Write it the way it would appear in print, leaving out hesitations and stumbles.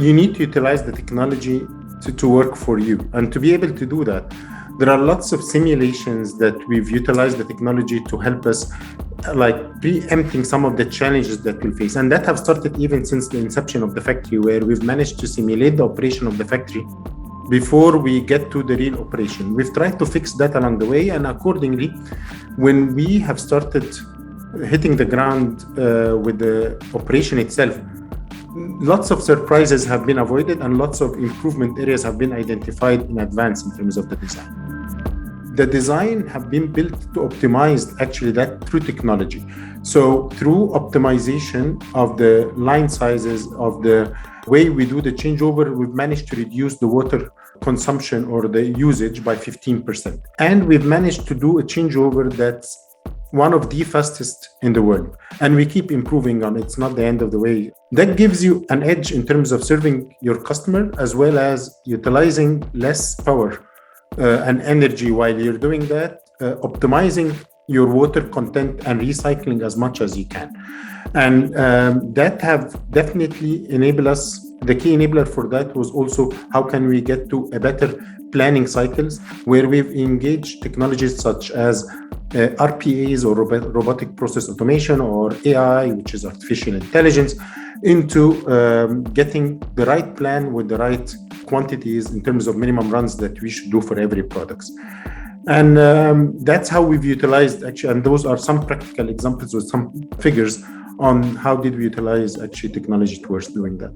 you need to utilize the technology to work for you. And to be able to do that, there are lots of simulations that we've utilized the technology to help us, like preempting some of the challenges that we'll face. And that have started even since the inception of the factory, where we've managed to simulate the operation of the factory before we get to the real operation. We've tried to fix that along the way, and accordingly, when we have started hitting the ground with the operation itself, lots of surprises have been avoided and lots of improvement areas have been identified in advance in terms of the design. The design have been built to optimize actually that through technology. So through optimization of the line sizes, of the way we do the changeover, we've managed to reduce the water consumption or the usage by 15%. And we've managed to do a changeover that's one of the fastest in the world. And we keep improving on it. It's not the end of the way. That gives you an edge in terms of serving your customer, as well as utilizing less power and energy while you're doing that, optimizing your water content and recycling as much as you can. And that have definitely enabled us. The key enabler for that was also how can we get to a better planning cycles, where we've engaged technologies such as RPAs or robotic process automation, or AI, which is artificial intelligence, into getting the right plan with the right quantities in terms of minimum runs that we should do for every product. And that's how we've utilized actually, and those are some practical examples with some figures on how did we utilize actually technology towards doing that.